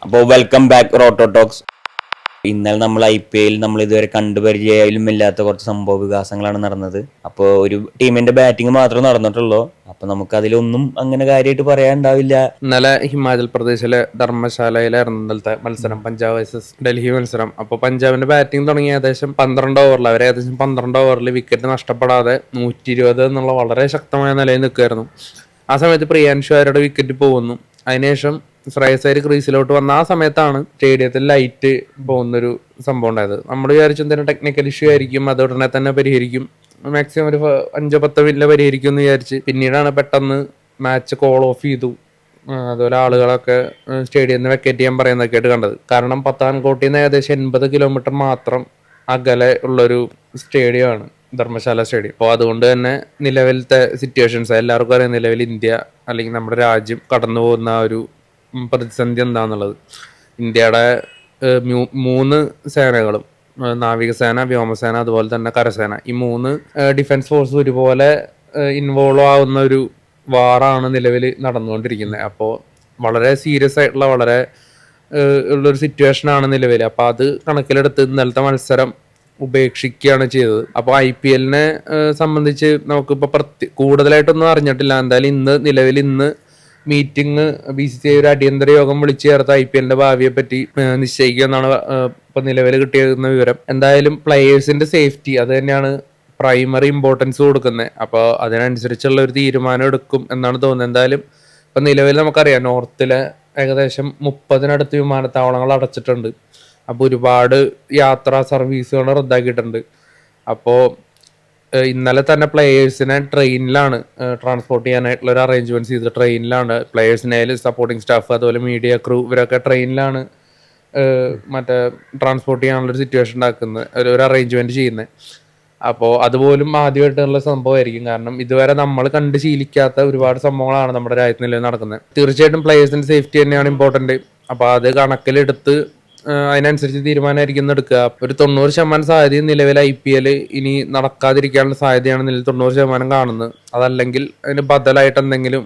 അപ്പോൾ welcome back റോട്ടോ talks. ഇന്നലെ നമ്മൾ IPL നമ്മൾ ഇതുവരെ കണ്ടുപരിചയമില്ലാത്ത കുറച്ച് സംഭവ വികാസങ്ങളാണ് നടന്നത്. അപ്പോൾ ഒരു ടീമിന്റെ ബാറ്റിംഗ് മാത്രമേ നടന്നിട്ടുള്ളൂ. അപ്പൊ നമുക്ക് അതിലൊന്നും അങ്ങനെ കാര്യമായിട്ട് പറയാനുണ്ടാവില്ല. ഇന്നലെ ഹിമാചൽ പ്രദേശിലെ ധർമ്മശാലയിലായിരുന്നു ഇന്നലത്തെ മത്സരം, പഞ്ചാബ് വേഴ്സസ് ഡൽഹി മത്സരം. അപ്പോൾ പഞ്ചാബിന്റെ ബാറ്റിംഗ് തുടങ്ങി ഏകദേശം 12 ഓവറിൽ അവർ ഏകദേശം 12 ഓവറിൽ വിക്കറ്റ് നഷ്ടപ്പെടാതെ 120 എന്നുള്ള വളരെ ശക്തമായ നിലയിൽ നിൽക്കുമായിരുന്നു. ആ സമയത്ത് പ്രിയാൻഷു അവരുടെ വിക്കറ്റ് പോകുന്നു. അതിനുശേഷം ശ്രേയസ് അയ്യർ ക്രീസിലോട്ട് വന്ന ആ സമയത്താണ് സ്റ്റേഡിയത്തിൽ ലൈറ്റ് പോകുന്നൊരു സംഭവം ഉണ്ടായത്. നമ്മൾ വിചാരിച്ചു എന്തെങ്കിലും ടെക്നിക്കൽ ഇഷ്യൂ ആയിരിക്കും, അത് ഉടനെ തന്നെ പരിഹരിക്കും, മാക്സിമം ഒരു 5-10 മിനിറ്റിൽ പരിഹരിക്കും എന്ന് വിചാരിച്ച്. പിന്നീടാണ് പെട്ടെന്ന് മാച്ച് കോൾ ഓഫ് ചെയ്തു. അതുപോലെ ആളുകളൊക്കെ സ്റ്റേഡിയത്തിന് വെക്കേറ്റ് ചെയ്യാൻ പറയുന്നതൊക്കെ ആയിട്ട് കണ്ടത്. കാരണം പത്താൻകോട്ടിൽ നിന്ന് ഏകദേശം 80 കിലോമീറ്റർ മാത്രം അകലെ ഉള്ളൊരു സ്റ്റേഡിയമാണ് ധർമ്മശാല സ്റ്റേഡിയം. അപ്പോൾ അതുകൊണ്ട് തന്നെ നിലവിലത്തെ സിറ്റുവേഷൻസ് എല്ലാവർക്കും അറിയാം. നിലവിൽ ഇന്ത്യ അല്ലെങ്കിൽ നമ്മുടെ രാജ്യം കടന്നു പോകുന്ന ഒരു പ്രതിസന്ധി എന്താണെന്നുള്ളത്. ഇന്ത്യയുടെ 3 സേനകളും, നാവികസേന, വ്യോമസേന, അതുപോലെ തന്നെ കരസേന, ഈ 3 ഡിഫൻസ് ഫോഴ്സ് ഒരുപോലെ ഇൻവോൾവ് ആവുന്ന ഒരു വാറാണ് നിലവിൽ നടന്നുകൊണ്ടിരിക്കുന്നത്. അപ്പോൾ വളരെ സീരിയസ് ആയിട്ടുള്ള വളരെ ഉള്ളൊരു സിറ്റുവേഷനാണ് നിലവിൽ. അപ്പോൾ അത് കണക്കിലെടുത്ത് ഇന്നലത്തെ മത്സരം ഉപേക്ഷിക്കുകയാണ് ചെയ്തത്. അപ്പോൾ IPL-നെ സംബന്ധിച്ച് നമുക്കിപ്പോൾ കൂടുതലായിട്ടൊന്നും അറിഞ്ഞിട്ടില്ല. എന്തായാലും നിലവിൽ ഇന്ന് മീറ്റിംഗ് BCCI ഒരു അടിയന്തര യോഗം വിളിച്ചു ചേർത്ത് IPL-ന്റെ ഭാവിയെ പറ്റി നിശ്ചയിക്കുക എന്നാണ് ഇപ്പൊ നിലവിൽ കിട്ടിയിരുന്ന വിവരം. എന്തായാലും പ്ലെയേഴ്സിന്റെ സേഫ്റ്റി അത് തന്നെയാണ് പ്രൈമറി ഇമ്പോർട്ടൻസ് കൊടുക്കുന്നത്. അപ്പോൾ അതിനനുസരിച്ചുള്ള ഒരു തീരുമാനം എടുക്കും എന്നാണ് തോന്നുന്നത്. എന്തായാലും ഇപ്പൊ നിലവിൽ നമുക്കറിയാം നോർത്തിലെ ഏകദേശം 30-നടുത്ത് വിമാനത്താവളങ്ങൾ അടച്ചിട്ടുണ്ട്. അപ്പോൾ ഒരുപാട് യാത്രാ സർവീസുകൾ റദ്ദാക്കിയിട്ടുണ്ട്. അപ്പോൾ ഇന്നലെ തന്നെ പ്ലെയേഴ്സിനെ ട്രെയിനിലാണ് ട്രാൻസ്പോർട്ട് ചെയ്യാനായിട്ടുള്ള ഒരു അറേഞ്ച്മെന്റ്സ് ചെയ്തത്. ട്രെയിനിലാണ് പ്ലെയേഴ്സിനെ, സപ്പോർട്ടിങ് സ്റ്റാഫ്, അതുപോലെ മീഡിയ ക്രൂ, ഇവരൊക്കെ ട്രെയിനിലാണ് മറ്റേ ട്രാൻസ്പോർട്ട് ചെയ്യാനുള്ളൊരു സിറ്റുവേഷൻ ഉണ്ടാക്കുന്നത്, ഒരു അറേഞ്ച്മെന്റ് ചെയ്യുന്നത്. അപ്പോൾ അതുപോലും ആദ്യമായിട്ടുള്ള സംഭവമായിരിക്കും. കാരണം ഇതുവരെ നമ്മൾ കണ്ട് ശീലിക്കാത്ത ഒരുപാട് സംഭവങ്ങളാണ് നമ്മുടെ രാജ്യത്ത് നിലവിൽ നടക്കുന്നത്. തീർച്ചയായിട്ടും പ്ലെയേഴ്സിന്റെ സേഫ്റ്റി തന്നെയാണ് ഇമ്പോർട്ടന്റ്. അപ്പോൾ അത് കണക്കിലെടുത്ത് അതിനനുസരിച്ച് തീരുമാനമായിരിക്കും എടുക്കുക. ഒരു 90% സാധ്യതയും നിലവിൽ IPL ഇനി നടക്കാതിരിക്കാനുള്ള സാധ്യതയാണ് നിലവിൽ 90% കാണുന്നത്. അതല്ലെങ്കിൽ അതിന് ബദലായിട്ട് എന്തെങ്കിലും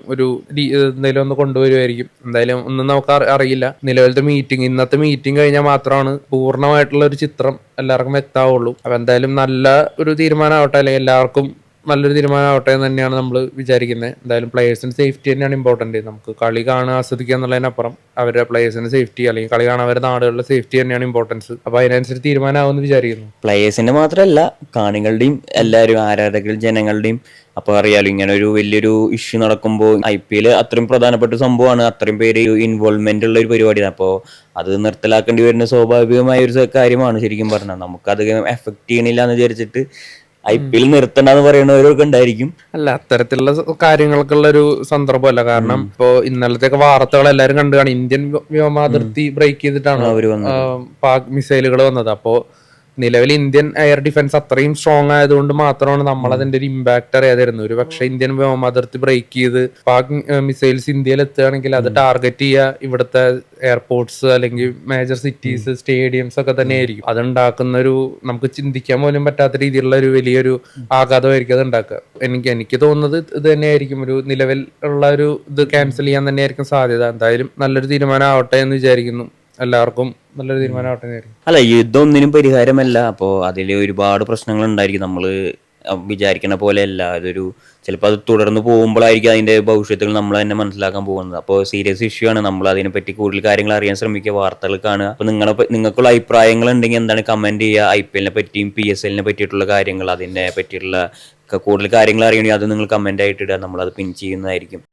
ഒന്ന് കൊണ്ടുവരുമായിരിക്കും. എന്തായാലും ഒന്നും നമുക്ക് അറിയില്ല. നിലവിലത്തെ ഇന്നത്തെ മീറ്റിംഗ് കഴിഞ്ഞാൽ മാത്രമാണ് പൂർണ്ണമായിട്ടുള്ള ഒരു ചിത്രം എല്ലാവർക്കും വ്യക്തമാവുള്ളൂ. അപ്പൊ എന്തായാലും നല്ല ഒരു തീരുമാനമാവട്ടെ, അല്ലെങ്കിൽ എല്ലാവർക്കും നല്ലൊരു തീരുമാനമാവട്ടെ എന്ന് തന്നെയാണ് നമ്മൾ വിചാരിക്കുന്നത്. എന്തായാലും പ്ലെയേഴ്സിന്റെ സേഫ്റ്റി തന്നെയാണ് ഇമ്പോർട്ടന്റ്. നമുക്ക് കളി കാണുക, ആസ്വദിക്കുക എന്നുള്ളതിനപ്പുറം അവരുടെ പ്ലെയേഴ്സിന്റെ സേഫ്റ്റി അല്ലെങ്കിൽ കളി കാണാൻ അവരുടെ നാടുകളുടെ സേഫ്റ്റി തന്നെയാണ് ഇമ്പോർട്ടൻസ്. അപ്പൊ അതിനനുസരിച്ച് തീരുമാനമാവുമെന്ന് വിചാരിക്കുന്നു. പ്ലെയേഴ്സിന്റെ മാത്രമല്ല, കാണികളുടെയും എല്ലാവരും, ആരാധകരും, ജനങ്ങളുടെയും. അപ്പോൾ അറിയാലോ, ഇങ്ങനെ ഒരു വലിയൊരു ഇഷ്യൂ നടക്കുമ്പോൾ IPL അത്രയും പ്രധാനപ്പെട്ട സംഭവമാണ്, അത്രയും പേര് ഇൻവോൾവ്മെന്റ് ഉള്ള ഒരു പരിപാടിയാണ്. അപ്പോൾ അത് നിർത്തലാക്കേണ്ടി വരുന്ന സ്വാഭാവികമായ ഒരു കാര്യമാണ്. ശരിക്കും പറഞ്ഞാൽ നമുക്കത് എഫക്ട് ചെയ്യണില്ല എന്ന് വിചാരിച്ചിട്ട് IPL നിർത്തണ്ടെന്ന് പറയുന്നവരൊക്കെ ഉണ്ടായിരിക്കും. അല്ല, അത്തരത്തിലുള്ള കാര്യങ്ങൾക്കുള്ള ഒരു സന്ദർഭമല്ല. കാരണം ഇപ്പോ ഇന്നലത്തെ വാർത്തകൾ എല്ലാവരും കണ്ടു കാണും. ഇന്ത്യൻ വ്യോമാതിർത്തി ബ്രേക്ക് ചെയ്തിട്ടാണ് പാക് മിസൈലുകൾ വന്നത്. അപ്പോ നിലവിൽ ഇന്ത്യൻ എയർ ഡിഫൻസ് അത്രയും സ്ട്രോങ് ആയതുകൊണ്ട് മാത്രമാണ് നമ്മൾ അതിന്റെ ഒരു ഇമ്പാക്ട് അറിയാതിരുന്നത്. ഒരു പക്ഷെ ഇന്ത്യൻ വ്യോമാതിർത്തി ബ്രേക്ക് ചെയ്ത് പാക് മിസൈൽസ് ഇന്ത്യയിൽ എത്തുകയാണെങ്കിൽ അത് ടാർഗറ്റ് ചെയ്യുക ഇവിടുത്തെ എയർപോർട്ട്സ് അല്ലെങ്കിൽ മേജർ സിറ്റീസ്, സ്റ്റേഡിയംസ് ഒക്കെ തന്നെ ആയിരിക്കും. അതുണ്ടാക്കുന്ന ഒരു നമുക്ക് ചിന്തിക്കാൻ പോലും പറ്റാത്ത രീതിയിലുള്ള ഒരു വലിയൊരു ആഘാതമായിരിക്കും അത് ഉണ്ടാക്കുക. എനിക്ക് തോന്നുന്നത് ഇത് തന്നെയായിരിക്കും. ഒരു നിലവിൽ ഉള്ള ഒരു ഇത് ക്യാൻസൽ ചെയ്യാൻ തന്നെയായിരിക്കും സാധ്യത. എന്തായാലും നല്ലൊരു തീരുമാനം ആവട്ടെ എന്ന് വിചാരിക്കുന്നു. എല്ലാവർക്കും നല്ലൊരു തീരുമാനമാവട്ടെ. അല്ല, യുദ്ധമൊന്നിനും പരിഹാരമല്ല. അപ്പോൾ അതിൽ ഒരുപാട് പ്രശ്നങ്ങൾ ഉണ്ടായിരിക്കും. നമ്മൾ വിചാരിക്കുന്ന പോലെയല്ല. അതൊരു ചിലപ്പോൾ അത് തുടർന്ന് പോകുമ്പോഴായിരിക്കും അതിന്റെ ഭവിഷ്യത്തുകൾ നമ്മൾ തന്നെ മനസ്സിലാക്കാൻ പോകുന്നത്. അപ്പോൾ സീരിയസ് ഇഷ്യൂ ആണ്. നമ്മൾ അതിനെപ്പറ്റി കൂടുതൽ കാര്യങ്ങൾ അറിയാൻ ശ്രമിക്കുക, വാർത്തകൾ കാണുക. അപ്പോൾ നിങ്ങൾക്കുള്ള അഭിപ്രായങ്ങൾ ഉണ്ടെങ്കിൽ എന്താണ് കമന്റ് ചെയ്യുക. IPL-നെ പറ്റിയും PSL-നെ പറ്റിയിട്ടുള്ള കാര്യങ്ങൾ, അതിനെ പറ്റിയിട്ടുള്ള കൂടുതൽ കാര്യങ്ങൾ അറിയണമെങ്കിൽ അത് നിങ്ങൾ കമന്റ് ആയിട്ട് ഇടുക. നമ്മളത് പിൻ ചെയ്യുന്നതായിരിക്കും.